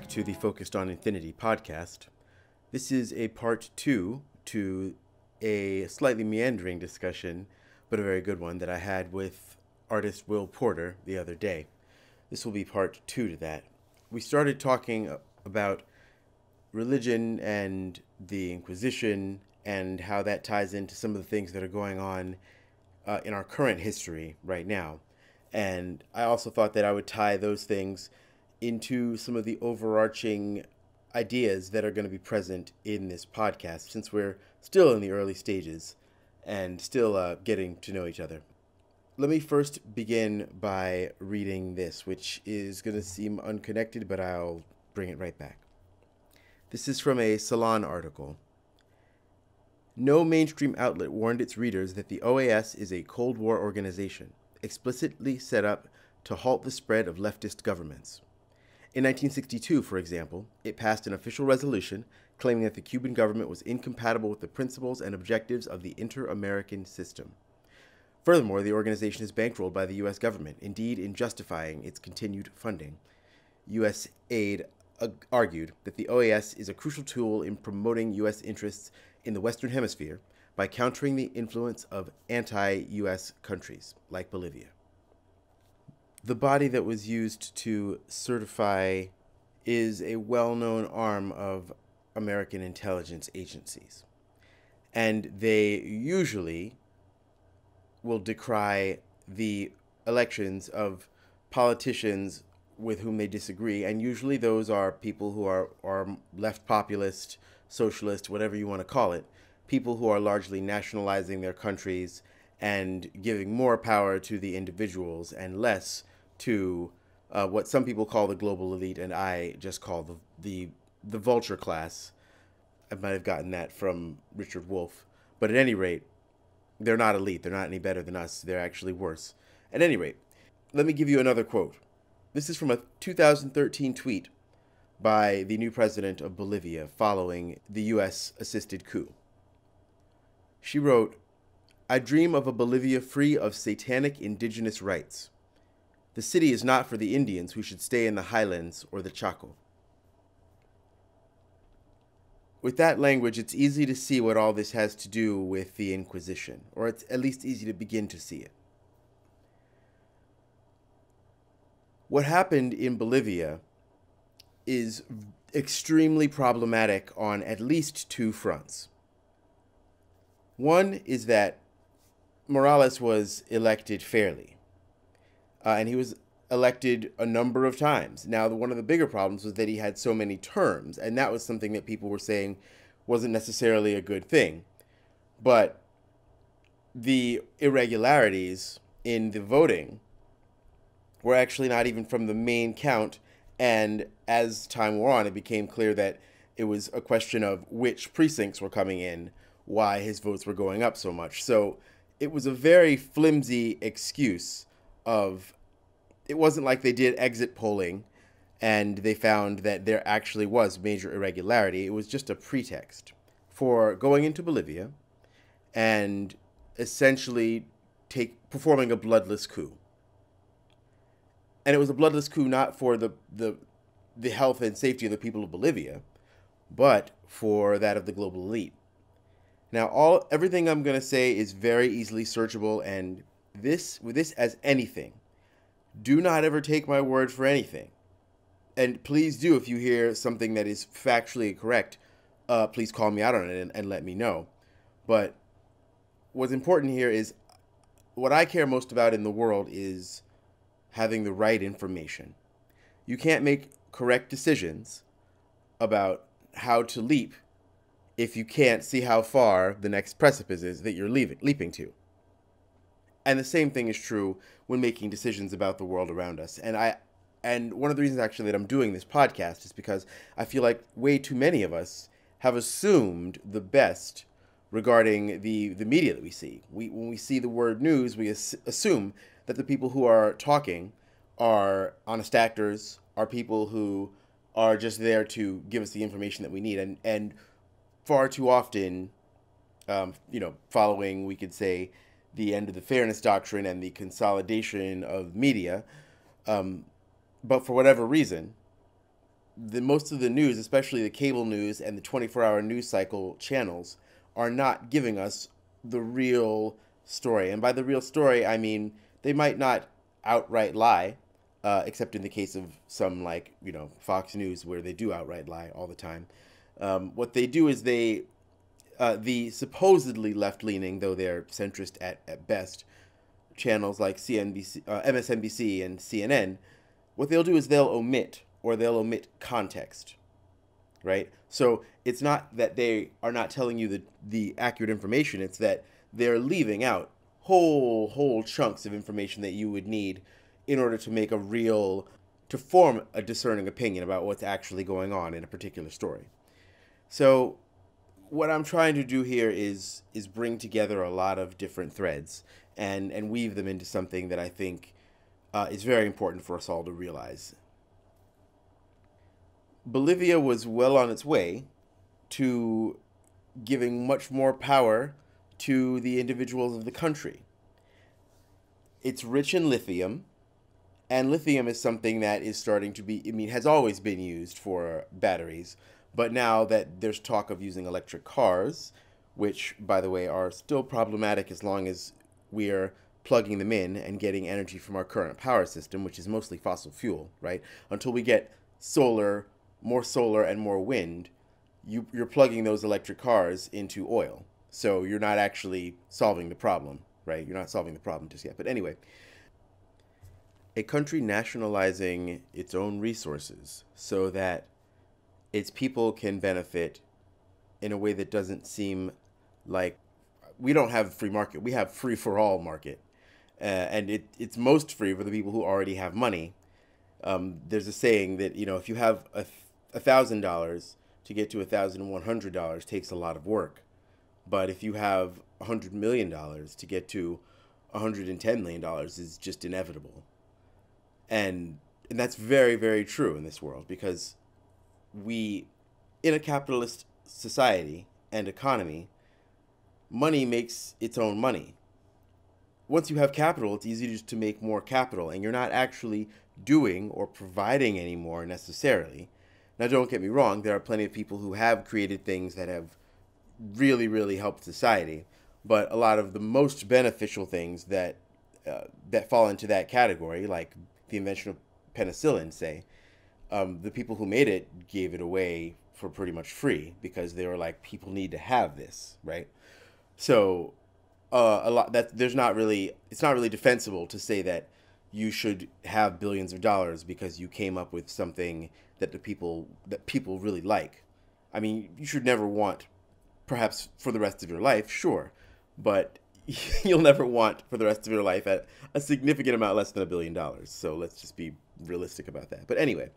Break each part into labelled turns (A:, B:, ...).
A: back to the Focused on Infinity podcast. This is a part 2 to a slightly meandering discussion, but a very good one, that I had with artist Will Porter the other day. This will be part 2 to that. We started talking about religion and the Inquisition and how that ties into some of the things that are going on in our current history right now. And I also thought that I would tie those things into some of the overarching ideas that are going to be present in this podcast, since we're still in the early stages and still getting to know each other. Let me first begin by reading this, which is going to seem unconnected, but I'll bring it right back. This is from a Salon article. No mainstream outlet warned its readers that the OAS is a Cold War organization, explicitly set up to halt the spread of leftist governments. In 1962, for example, it passed an official resolution claiming that the Cuban government was incompatible with the principles and objectives of the Inter-American System. Furthermore, the organization is bankrolled by the U.S. government, indeed in justifying its continued funding. U.S. aid argued that the OAS is a crucial tool in promoting U.S. interests in the Western Hemisphere by countering the influence of anti-U.S. countries, like Bolivia. The body that was used to certify is a well-known arm of American intelligence agencies. And they usually will decry the elections of politicians with whom they disagree. And usually those are people who are left populist, socialist, whatever you want to call it, people who are largely nationalizing their countries and giving more power to the individuals and less to what some people call the global elite, and I just call the vulture class. I might have gotten that from Richard Wolff. But at any rate, they're not elite. They're not any better than us. They're actually worse. At any rate, let me give you another quote. This is from a 2013 tweet by the new president of Bolivia following the U.S.-assisted coup. She wrote, "I dream of a Bolivia free of satanic indigenous rights. The city is not for the Indians who should stay in the highlands or the Chaco." With that language, it's easy to see what all this has to do with the Inquisition, or it's at least easy to begin to see it. What happened in Bolivia is extremely problematic on at least two fronts. One is that Morales was elected fairly. And he was elected a number of times. Now, one of the bigger problems was that he had so many terms, and that was something that people were saying wasn't necessarily a good thing. But the irregularities in the voting were actually not even from the main count, and as time wore on, it became clear that it was a question of which precincts were coming in, why his votes were going up so much. So it was a very flimsy excuse of, it wasn't like they did exit polling and they found that there actually was major irregularity. It was just a pretext for going into Bolivia and essentially performing a bloodless coup. And it was a bloodless coup not for the health and safety of the people of Bolivia, but for that of the global elite. Now, everything I'm going to say is very easily searchable, and with this as anything, do not ever take my word for anything. And please do, if you hear something that is factually correct, please call me out on it and let me know. But what's important here is, what I care most about in the world is having the right information. You can't make correct decisions about how to leap if you can't see how far the next precipice is that you're leaping to. And the same thing is true when making decisions about the world around us. And one of the reasons actually that I'm doing this podcast is because I feel like way too many of us have assumed the best regarding the media that we see. When we see the word news, we assume that the people who are talking are honest actors, are people who are just there to give us the information that we need. And far too often, following, we could say, the end of the fairness doctrine and the consolidation of media, but for whatever reason, the most of the news, especially the cable news and the 24-hour news cycle channels, are not giving us the real story. And by the real story, I mean they might not outright lie, except in the case of some, like, Fox News, where they do outright lie all the time. What they do is the supposedly left-leaning, though they're centrist at best, channels like CNBC, MSNBC, and CNN, what they'll do is they'll omit context, right? So it's not that they are not telling you the accurate information, it's that they're leaving out whole chunks of information that you would need in order to form a discerning opinion about what's actually going on in a particular story. So what I'm trying to do here is bring together a lot of different threads and weave them into something that I think is very important for us all to realize. Bolivia was well on its way to giving much more power to the individuals of the country. It's rich in lithium, and lithium is something that is starting to has always been used for batteries, but now that there's talk of using electric cars, which, by the way, are still problematic as long as we're plugging them in and getting energy from our current power system, which is mostly fossil fuel, right? Until we get more solar and more wind, you're plugging those electric cars into oil. So you're not actually solving the problem, right? You're not solving the problem just yet. But anyway, a country nationalizing its own resources so that its people can benefit in a way that doesn't seem like we don't have free market. We have free for all market. And it's most free for the people who already have money. There's a saying that, if you have $1,000 to get to $1,100 takes a lot of work. But if you have $100 million to get to $110 million is just inevitable. And that's very, very true in this world, because in a capitalist society and economy, money makes its own money. Once you have capital, it's easy just to make more capital, and you're not actually doing or providing any more necessarily. Now, don't get me wrong, there are plenty of people who have created things that have really, really helped society, but a lot of the most beneficial things that fall into that category, like the invention of penicillin, say, the people who made it gave it away for pretty much free because they were like, people need to have this, right? So it's not really defensible to say that you should have billions of dollars because you came up with something that people really like. I mean, you should never want, perhaps for the rest of your life, sure, but you'll never want for the rest of your life at a significant amount less than $1 billion. So let's just be realistic about that. But anyway,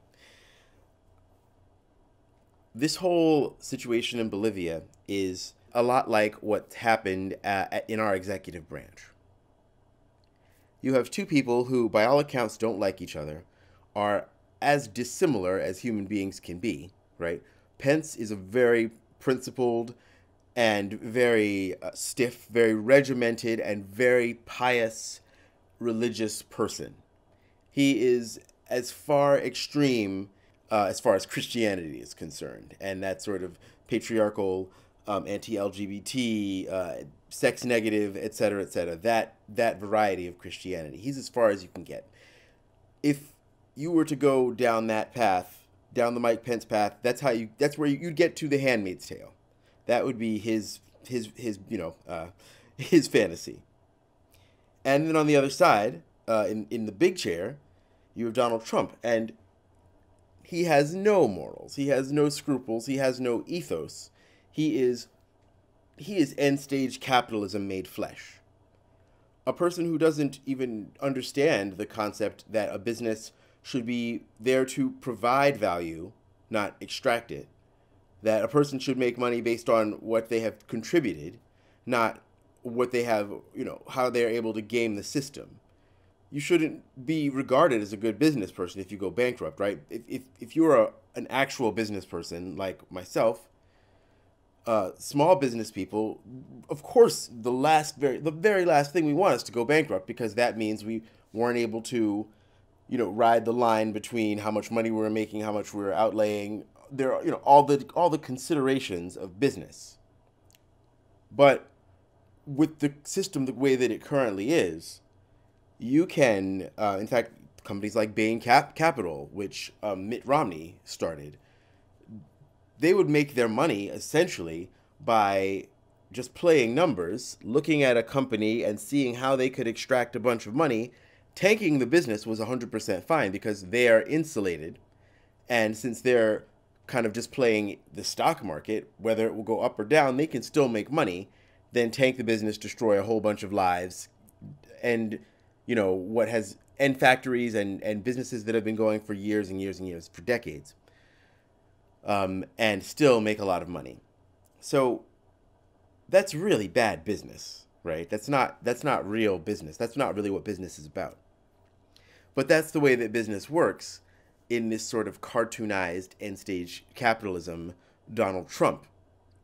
A: this whole situation in Bolivia is a lot like what's happened in our executive branch. You have two people who, by all accounts, don't like each other, are as dissimilar as human beings can be, right? Pence is a very principled and very stiff, very regimented, and very pious religious person. He is as far extreme as far as Christianity is concerned, and that sort of patriarchal, anti-LGBT, sex negative, etc., that variety of Christianity. He's as far as you can get. If you were to go down that path, down the Mike Pence path, that's where you'd get to The Handmaid's Tale. That would be his fantasy. And then on the other side, in the big chair, you have Donald Trump, and he has no morals, he has no scruples, he has no ethos. He is end stage capitalism made flesh. A person who doesn't even understand the concept that a business should be there to provide value, not extract it. That a person should make money based on what they have contributed, not what they have, how they're able to game the system. You shouldn't be regarded as a good business person if you go bankrupt, right? If you're an actual business person like myself, small business people, of course, the very last thing we want is to go bankrupt, because that means we weren't able to, ride the line between how much money we were making, how much we were outlaying. There are, all the considerations of business. But with the system the way that it currently is, you can, in fact, companies like Bain Capital, which Mitt Romney started, they would make their money essentially by just playing numbers, looking at a company and seeing how they could extract a bunch of money. Tanking the business was 100% fine because they are insulated. And since they're kind of just playing the stock market, whether it will go up or down, they can still make money. Then tank the business, destroy a whole bunch of lives, and and factories and businesses that have been going for years and years and years, for decades, and still make a lot of money. So that's really bad business, right? That's not real business. That's not really what business is about. But that's the way that business works in this sort of cartoonized end-stage capitalism Donald Trump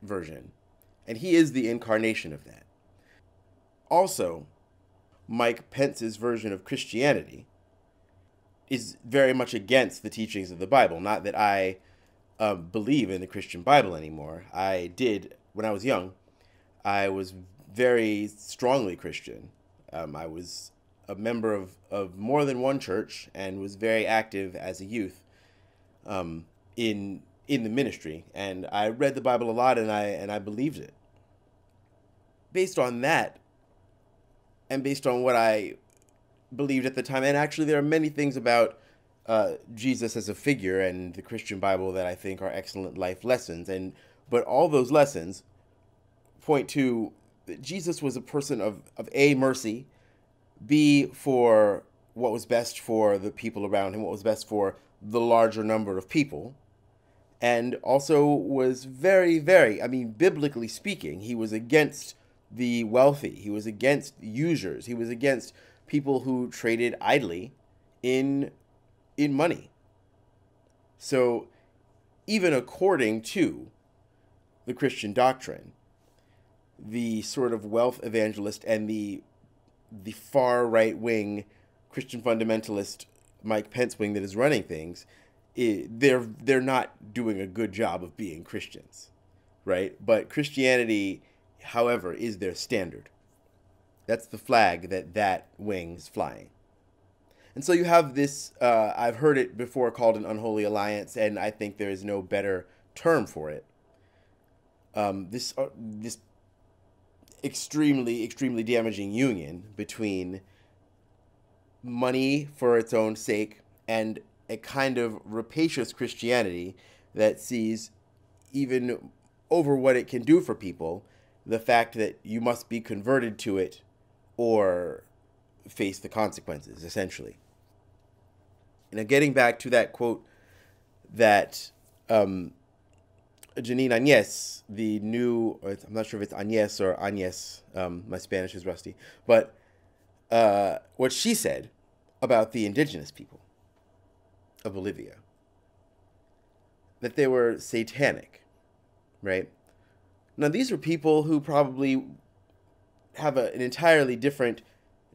A: version. And he is the incarnation of that. Also, Mike Pence's version of Christianity is very much against the teachings of the Bible. Not that I believe in the Christian Bible anymore. I did when I was young. I was very strongly Christian. I was a member of more than one church and was very active as a youth in the ministry. And I read the Bible a lot, and I believed it. Based on that, and based on what I believed at the time, and actually there are many things about Jesus as a figure and the Christian Bible that I think are excellent life lessons, but all those lessons point to that Jesus was a person of A, mercy, B, for what was best for the people around him, what was best for the larger number of people, and also was very, very, biblically speaking, he was against the wealthy. He was against users. He was against people who traded idly in money. So even according to the Christian doctrine, the sort of wealth evangelist and the far right-wing Christian fundamentalist Mike Pence wing that is running things, they're not doing a good job of being Christians, right? But Christianity, however, is their standard. That's the flag that wing is flying. And so you have this, I've heard it before called an unholy alliance, and I think there is no better term for it. This extremely, extremely damaging union between money for its own sake and a kind of rapacious Christianity that sees, even over what it can do for people, the fact that you must be converted to it or face the consequences, essentially. Now, getting back to that quote that Janine Añez, the new, I'm not sure if it's Añez or Añez, my Spanish is rusty, but what she said about the indigenous people of Bolivia, that they were satanic, right? Now, these are people who probably have an entirely different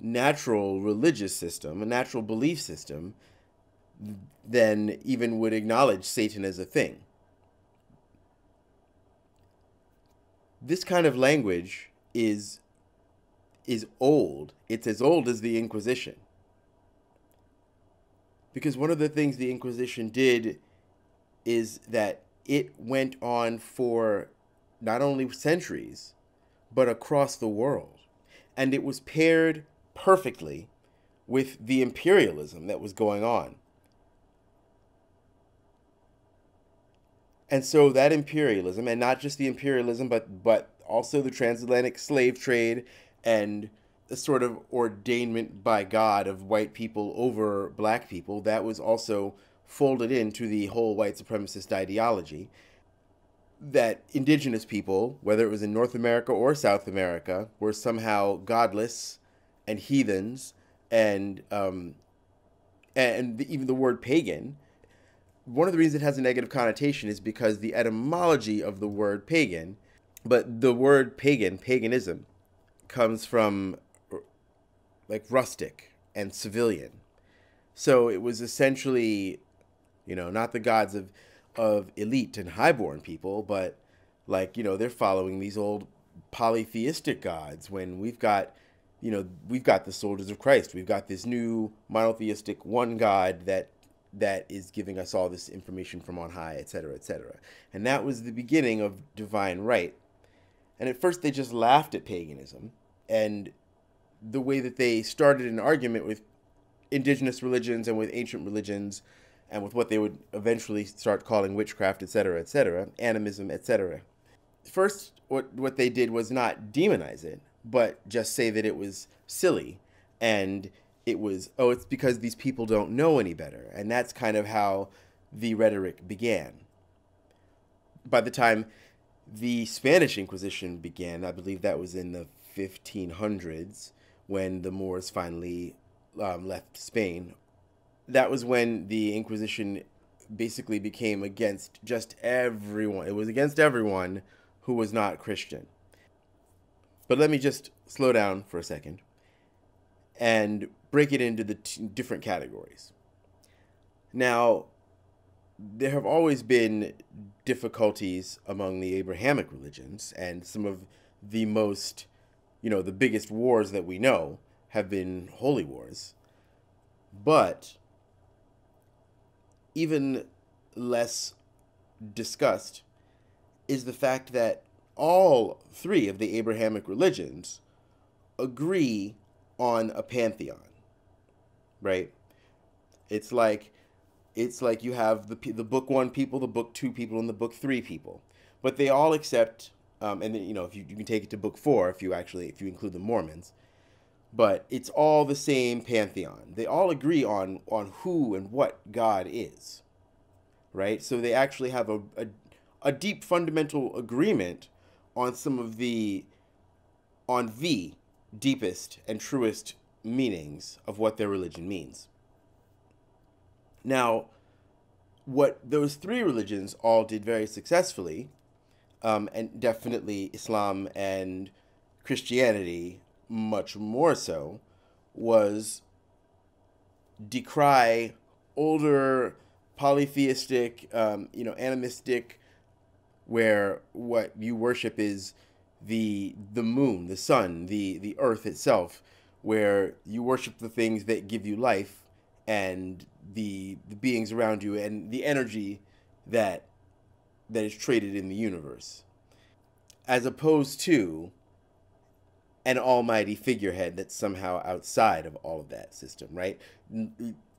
A: natural religious system, a natural belief system, than even would acknowledge Satan as a thing. This kind of language is old. It's as old as the Inquisition. Because one of the things the Inquisition did is that it went on for not only centuries, but across the world. And it was paired perfectly with the imperialism that was going on. And so that imperialism, and not just the imperialism, but also the transatlantic slave trade and the sort of ordainment by God of white people over black people, that was also folded into the whole white supremacist ideology. That indigenous people, whether it was in North America or South America, were somehow godless and heathens, and even the word pagan. One of the reasons it has a negative connotation is because the etymology of the word pagan, but the word paganism, comes from like rustic and civilian. So it was essentially, not the gods of elite and highborn people, but like, they're following these old polytheistic gods when we've got the soldiers of Christ. We've got this new monotheistic one God that is giving us all this information from on high, etc., etc. And that was the beginning of divine right. And at first they just laughed at paganism and the way that they started an argument with indigenous religions and with ancient religions and with what they would eventually start calling witchcraft, etc., animism, etc. First, what they did was not demonize it, but just say that it was silly and it was, oh, it's because these people don't know any better. And that's kind of how the rhetoric began. By the time the Spanish Inquisition began, I believe that was in the 1500s when the Moors finally left Spain. That was when the Inquisition basically became against just everyone. It was against everyone who was not Christian. But let me just slow down for a second and break it into the different categories. Now, there have always been difficulties among the Abrahamic religions, and some of the most, the biggest wars that we know have been holy wars. But even less discussed is the fact that all three of the Abrahamic religions agree on a pantheon, right? It's like you have the book 1 people, the book 2 people, and the book 3 people, but they all accept, and then, if you can take it to book 4 if you include the Mormons, but it's all the same pantheon. They all agree on who and what God is, right? So they actually have a deep fundamental agreement on the deepest and truest meanings of what their religion means. Now, what those three religions all did very successfully, and definitely Islam and Christianity much more so, was decry older polytheistic, animistic, where what you worship is the moon, the sun, the earth itself, where you worship the things that give you life and the beings around you and the energy that is traded in the universe, as opposed to an almighty figurehead that's somehow outside of all of that system, right?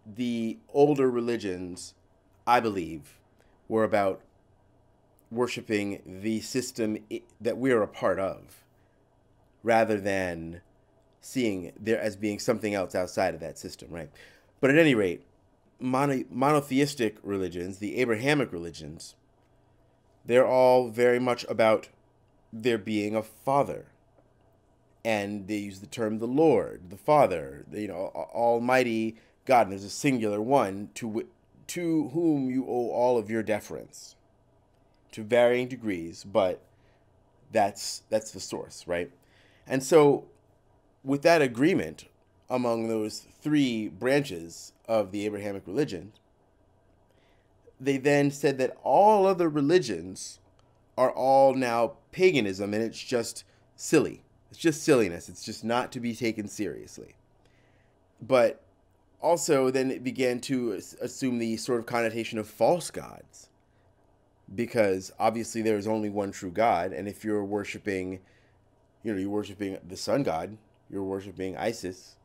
A: The older religions, I believe, were about worshiping the system that we're a part of, rather than seeing there as being something else outside of that system, right? But at any rate, monotheistic religions, the Abrahamic religions, they're all very much about there being a father. And they use the term the Lord, the Father, Almighty God. And there's a singular one to whom you owe all of your deference, to varying degrees, but that's the source, right? And so with that agreement among those three branches of the Abrahamic religion, they then said that all other religions are all now paganism, and it's just silly. It's just silliness. It's just not to be taken seriously. But also then it began to assume the sort of connotation of false gods, because obviously there is only one true God, and if you're worshiping, you're worshiping the sun god, you're worshiping Isis,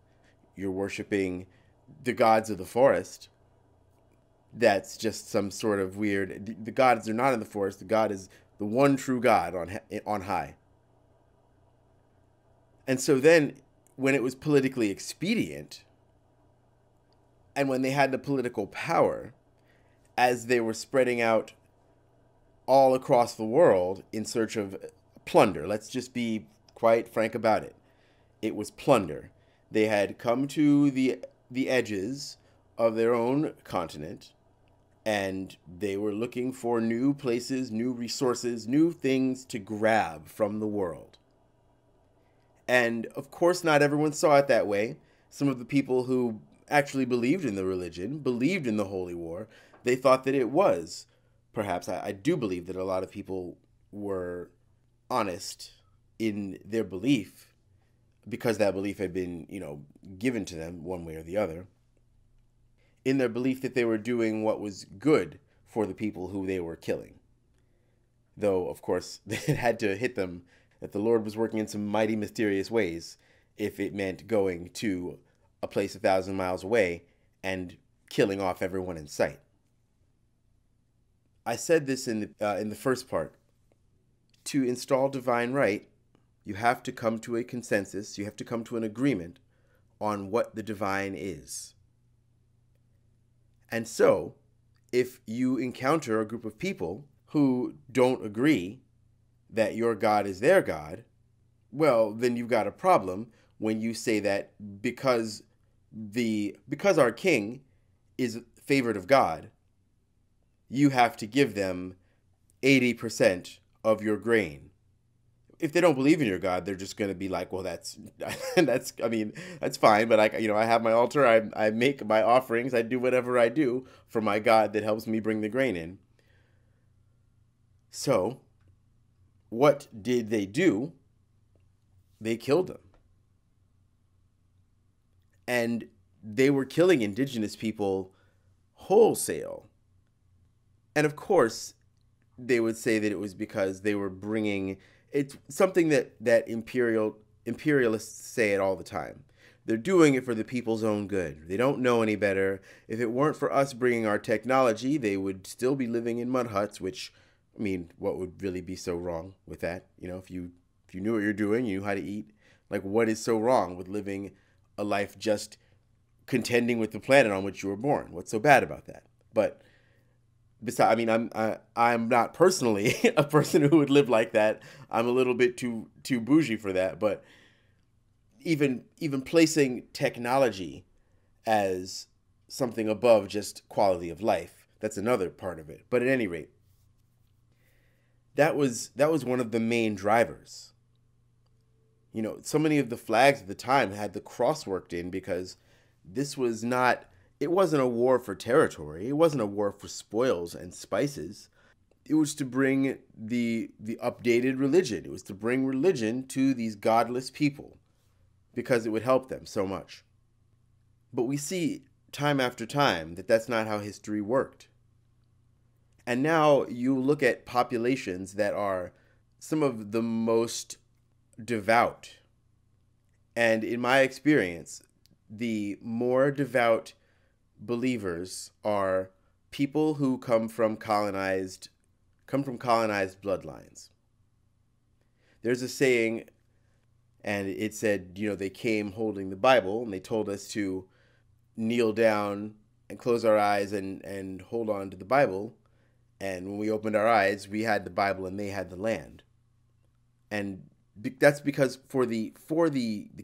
A: you're worshiping the gods of the forest, that's just some sort of weird. The gods are not in the forest. The God is the one true God on high. And so then, when it was politically expedient, and when they had the political power, as they were spreading out all across the world in search of plunder, let's just be quite frank about it. It was plunder. They had come to the edges of their own continent, and they were looking for new places, new resources, new things to grab from the world. And of course, not everyone saw it that way. Some of the people who actually believed in the religion, believed in the Holy War. They thought that it was. Perhaps I do believe that a lot of people were honest in their belief because that belief had been, given to them one way or the other. In their belief that they were doing what was good for the people who they were killing. Though, of course, it had to hit them that the Lord was working in some mighty mysterious ways if it meant going to a place 1,000 miles away and killing off everyone in sight. I said this in the first part. To install divine right, you have to come to a consensus, you have to come to an agreement on what the divine is. And so, if you encounter a group of people who don't agree that your God is their God, well, then you've got a problem when you say that because our king is favored of God, you have to give them 80% of your grain. If they don't believe in your God, they're just going to be like, well, that's fine. But I have my altar. I make my offerings. I do whatever I do for my God that helps me bring the grain in. So, what did they do? They killed them. And they were killing indigenous people wholesale. And of course, they would say that it was because they were bringing... It's something that imperialists say it all the time. They're doing it for the people's own good. They don't know any better. If it weren't for us bringing our technology, they would still be living in mud huts, which, what would really be so wrong with that? If you knew what you're doing, you knew how to eat. Like, what is so wrong with living a life just contending with the planet on which you were born? What's so bad about that? But besides, I'm not personally a person who would live like that. I'm a little bit too bougie for that. But even placing technology as something above just quality of life, that's another part of it. But at any rate, that was one of the main drivers. So many of the flags at the time had the cross worked in because it wasn't a war for territory. It wasn't a war for spoils and spices. It was to bring the updated religion. It was to bring religion to these godless people because it would help them so much. But we see time after time that that's not how history worked. And now you look at populations that are some of the most devout. And in my experience, the more devout believers are people who come from colonized bloodlines. There's a saying, and it said, they came holding the Bible, and they told us to kneel down and close our eyes and hold on to the Bible. And when we opened our eyes, we had the Bible and they had the land. And that's because for the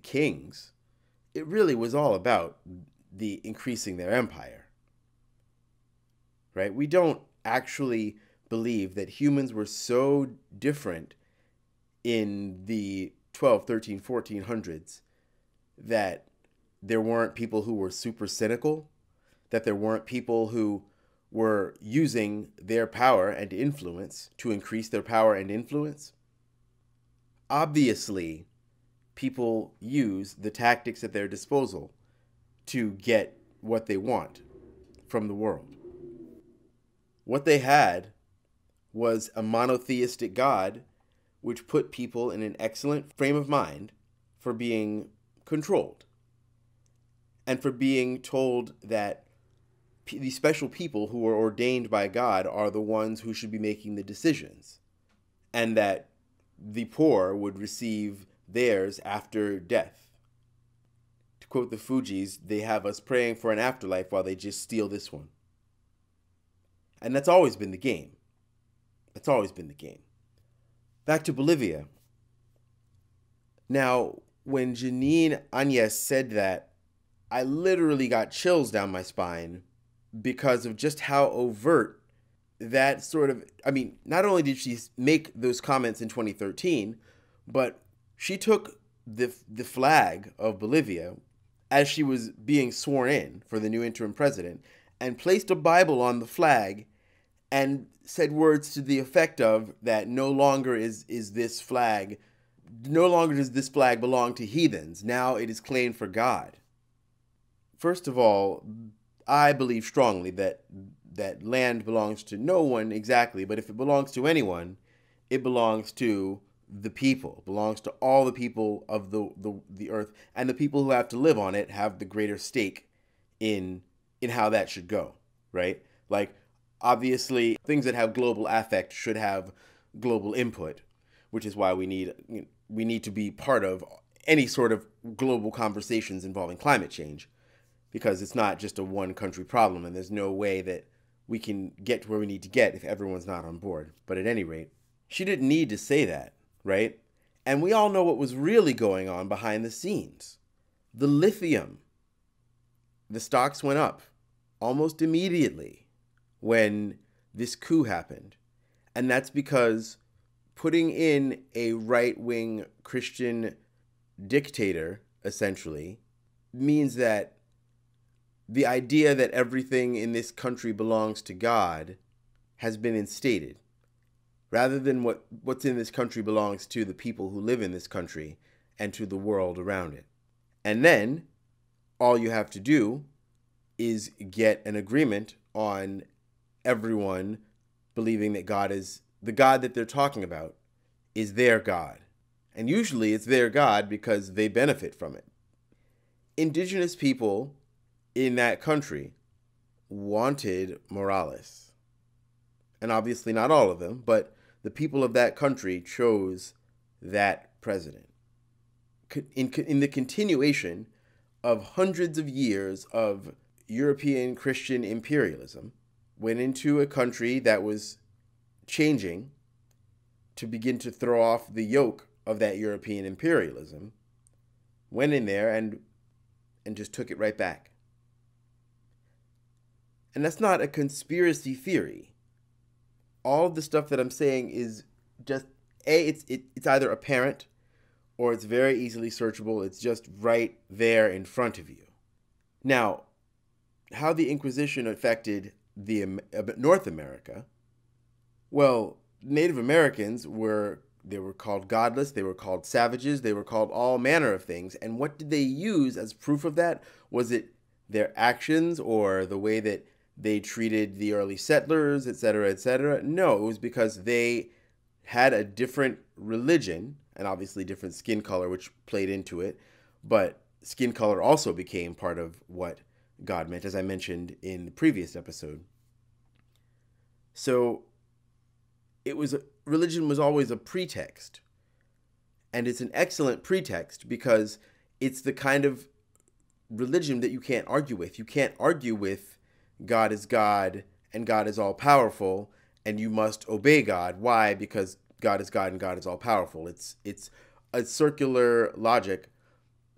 A: kings, it really was all about the increasing their empire. Right? We don't actually believe that humans were so different in the 12, 13, 1400s that there weren't people who were super cynical, that there weren't people who were using their power and influence to increase their power and influence. Obviously, people use the tactics at their disposal to get what they want from the world. What they had was a monotheistic God which put people in an excellent frame of mind for being controlled and for being told that the special people who are ordained by God are the ones who should be making the decisions, and that the poor would receive theirs after death. To quote the Fugees, they have us praying for an afterlife while they just steal this one. And that's always been the game. That's always been the game. Back to Bolivia. Now, when Janine Áñez said that, I literally got chills down my spine because of just how overt that sort of... not only did she make those comments in 2013, but she took the flag of Bolivia as she was being sworn in for the new interim president, and placed a Bible on the flag and said words to the effect of that no longer does this flag belong to heathens. Now it is claimed for God. First of all, I believe strongly that land belongs to no one exactly, but if it belongs to anyone, it belongs to the people, belongs to all the people of the earth, and the people who have to live on it have the greater stake in how that should go, right? Like, obviously, things that have global affect should have global input, which is why we need to be part of any sort of global conversations involving climate change, because it's not just a one country problem, and there's no way that we can get to where we need to get if everyone's not on board. But at any rate, she didn't need to say that, right? And we all know what was really going on behind the scenes. The lithium. The stocks went up almost immediately when this coup happened. And that's because putting in a right-wing Christian dictator, essentially, means that the idea that everything in this country belongs to God has been instated. Rather than what's in this country belongs to the people who live in this country and to the world around it. And then all you have to do is get an agreement on everyone believing that God is the God that they're talking about is their God. And usually it's their God because they benefit from it. Indigenous people in that country wanted Morales. And obviously not all of them, but the people of that country chose that president. In the continuation of hundreds of years of European Christian imperialism, went into a country that was changing to begin to throw off the yoke of that European imperialism, went in there and just took it right back. And that's not a conspiracy theory. All of the stuff that I'm saying is just, it's either apparent or it's very easily searchable. It's just right there in front of you. Now, how the Inquisition affected North America, well, Native Americans were called godless, they were called savages, they were called all manner of things. And what did they use as proof of that? Was it their actions or the way that they treated the early settlers, etc., etc.? No, it was because they had a different religion and obviously different skin color, which played into it. But skin color also became part of what God meant, as I mentioned in the previous episode. So religion was always a pretext. And it's an excellent pretext because it's the kind of religion that you can't argue with. You can't argue with God is God and God is all powerful and you must obey God. Why? Because God is God and God is all powerful. It's a circular logic,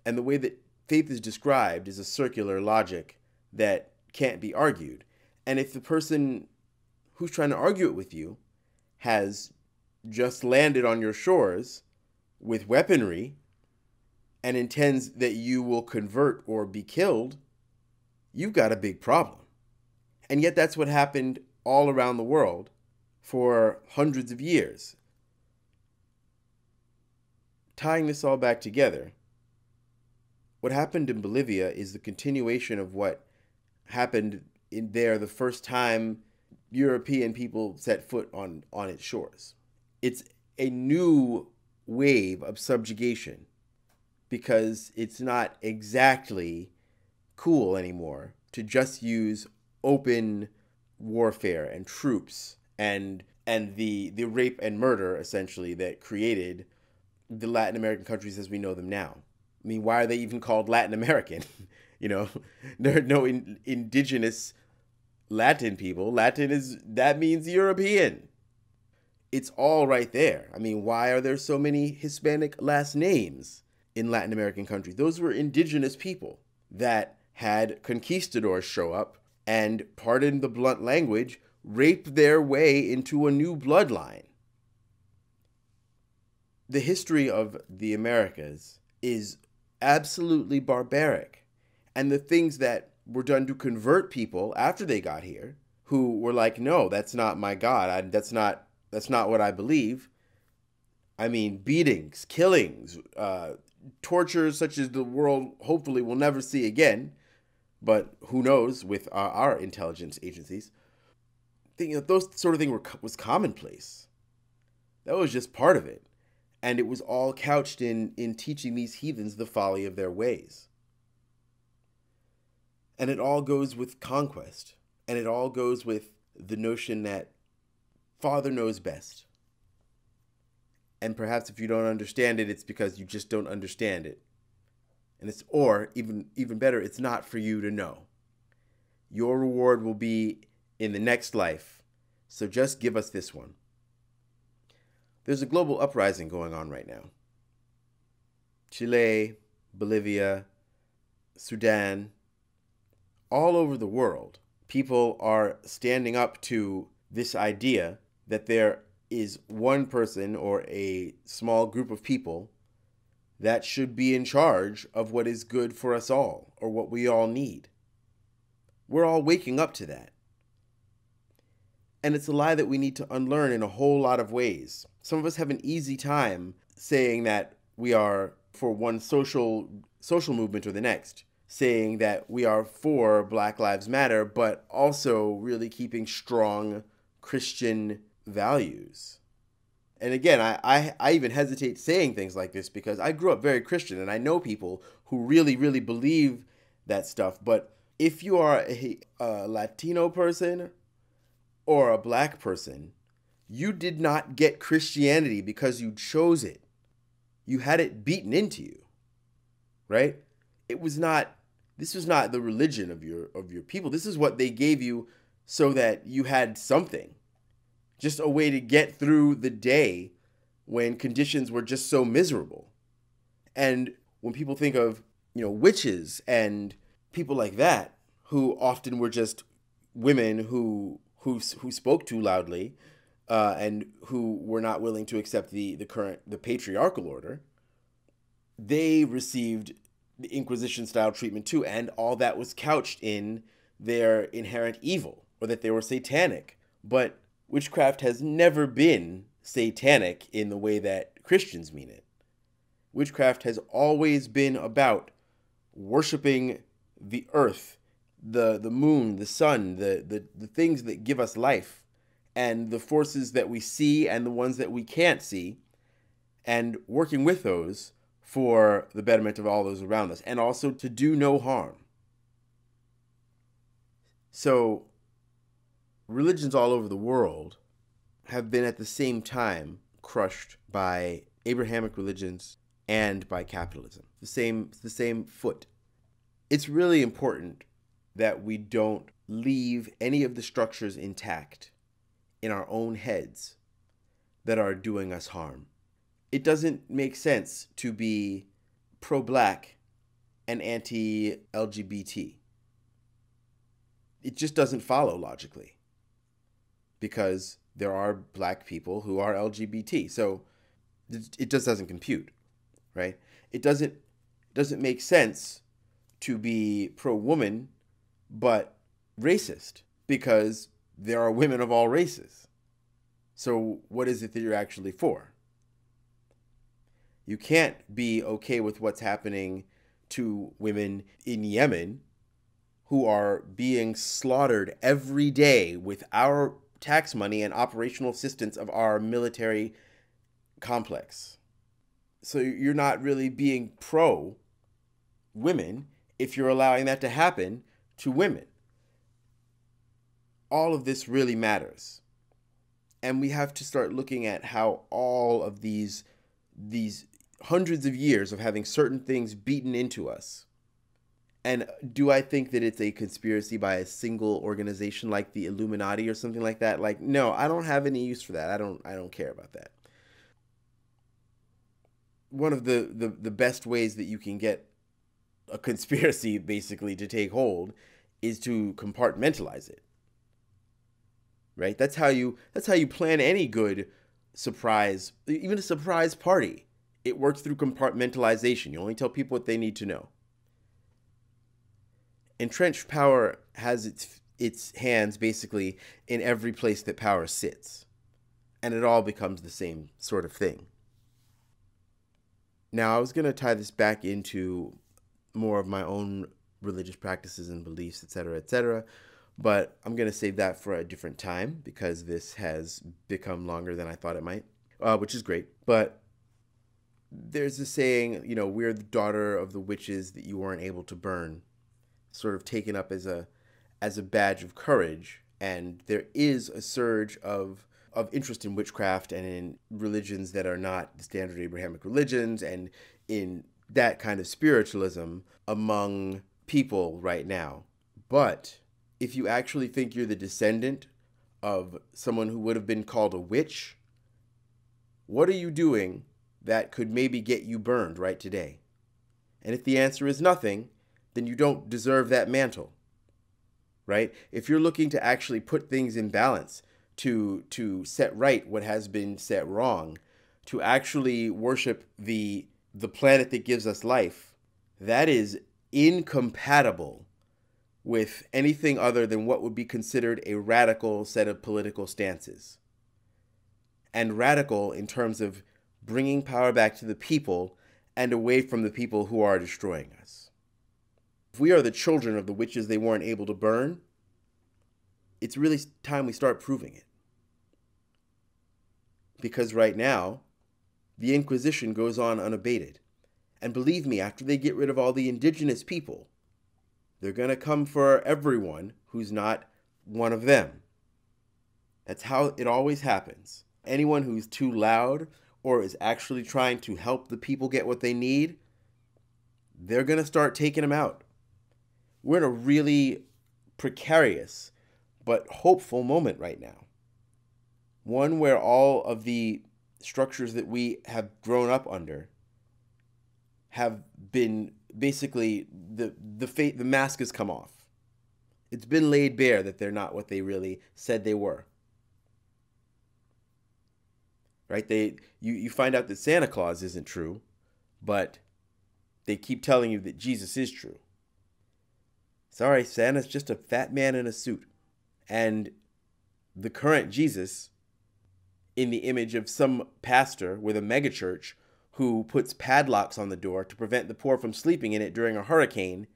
A: and the way that faith is described is a circular logic that can't be argued. And if the person who's trying to argue it with you has just landed on your shores with weaponry and intends that you will convert or be killed, you've got a big problem. And yet that's what happened all around the world for hundreds of years. Tying this all back together, what happened in Bolivia is the continuation of what happened in there the first time European people set foot on its shores. It's a new wave of subjugation because it's not exactly cool anymore to just use open warfare and troops and the rape and murder, essentially, that created the Latin American countries as we know them now. I mean, why are they even called Latin American? There are no indigenous Latin people. That means European. It's all right there. I mean, why are there so many Hispanic last names in Latin American countries? Those were indigenous people that had conquistadors show up and, pardon the blunt language, rape their way into a new bloodline. The history of the Americas is absolutely barbaric. And the things that were done to convert people after they got here, who were like, no, that's not my God. That's not what I believe. I mean, beatings, killings, tortures such as the world hopefully will never see again. But who knows with our intelligence agencies. Those sort of things was commonplace. That was just part of it. And it was all couched in teaching these heathens the folly of their ways. And it all goes with conquest. And it all goes with the notion that Father knows best. And perhaps if you don't understand it, it's because you just don't understand it. And or even better, it's not for you to know. Your reward will be in the next life. So just give us this one. There's a global uprising going on right now. Chile, Bolivia, Sudan, all over the world, people are standing up to this idea that there is one person or a small group of people that should be in charge of what is good for us all or what we all need. We're all waking up to that. And it's a lie that we need to unlearn in a whole lot of ways. Some of us have an easy time saying that we are for one social movement or the next, saying that we are for Black Lives Matter, but also really keeping strong Christian values. And again, I even hesitate saying things like this because I grew up very Christian and I know people who really, really believe that stuff. But if you are a Latino person or a Black person, you did not get Christianity because you chose it. You had it beaten into you, right? This was not the religion of your people. This is what they gave you so that you had something. Just a way to get through the day when conditions were just so miserable. And when people think of, witches and people like that, who often were just women who spoke too loudly, and who were not willing to accept the patriarchal order, they received the Inquisition style treatment too, and all that was couched in their inherent evil, or that they were satanic. But witchcraft has never been satanic in the way that Christians mean it. Witchcraft has always been about worshiping the earth, the moon, the sun, the things that give us life, and the forces that we see and the ones that we can't see, and working with those for the betterment of all those around us, and also to do no harm. So, religions all over the world have been at the same time crushed by Abrahamic religions and by capitalism. The same foot. It's really important that we don't leave any of the structures intact in our own heads that are doing us harm. It doesn't make sense to be pro-Black and anti-LGBT. It just doesn't follow logically, because there are Black people who are LGBT. So it just doesn't compute, right? It doesn't make sense to be pro-woman but racist, because there are women of all races. So what is it that you're actually for? You can't be okay with what's happening to women in Yemen who are being slaughtered every day with our tax money and operational assistance of our military complex. So you're not really being pro-women if you're allowing that to happen to women. All of this really matters. And we have to start looking at how all of these hundreds of years of having certain things beaten into us. And do I think that it's a conspiracy by a single organization like the Illuminati or something like that? Like, no, I don't have any use for that. I don't care about that. One of the best ways that you can get a conspiracy basically to take hold is to compartmentalize it. Right? That's how you plan any good surprise, even a surprise party. It works through compartmentalization. You only tell people what they need to know. Entrenched power has its hands basically in every place that power sits, and it all becomes the same sort of thing. Now, I was going to tie this back into more of my own religious practices and beliefs, etc., but I'm going to save that for a different time because this has become longer than I thought it might, which is great. But there's a saying, we're the daughter of the witches that you weren't able to burn, sort of taken up as a badge of courage. And there is a surge of interest in witchcraft and in religions that are not the standard Abrahamic religions and in that kind of spiritualism among people right now. But if you actually think you're the descendant of someone who would have been called a witch, what are you doing that could maybe get you burned right today? And if the answer is nothing, then you don't deserve that mantle, right? If you're looking to actually put things in balance, to set right what has been set wrong, to actually worship the planet that gives us life, that is incompatible with anything other than what would be considered a radical set of political stances. And radical in terms of bringing power back to the people and away from the people who are destroying us. If we are the children of the witches they weren't able to burn, it's really time we start proving it. Because right now, the Inquisition goes on unabated. And believe me, after they get rid of all the indigenous people, they're going to come for everyone who's not one of them. That's how it always happens. Anyone who's too loud or is actually trying to help the people get what they need, they're going to start taking them out. We're in a really precarious but hopeful moment right now. One where all of the structures that we have grown up under have been basically, the mask has come off. It's been laid bare that they're not what they really said they were. Right? You find out that Santa Claus isn't true, but they keep telling you that Jesus is true. Sorry, Santa's just a fat man in a suit. And the current Jesus, in the image of some pastor with a megachurch who puts padlocks on the door to prevent the poor from sleeping in it during a hurricane,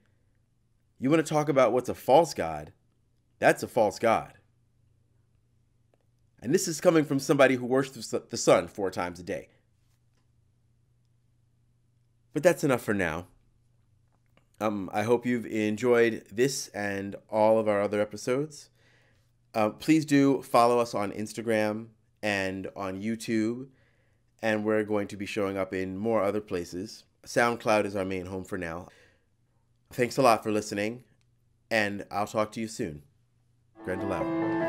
A: you want to talk about what's a false god? That's a false god. And this is coming from somebody who worships the sun 4 times a day. But that's enough for now. I hope you've enjoyed this and all of our other episodes. Please do follow us on Instagram and on YouTube, and we're going to be showing up in more other places. SoundCloud is our main home for now. Thanks a lot for listening, and I'll talk to you soon. Grendel out.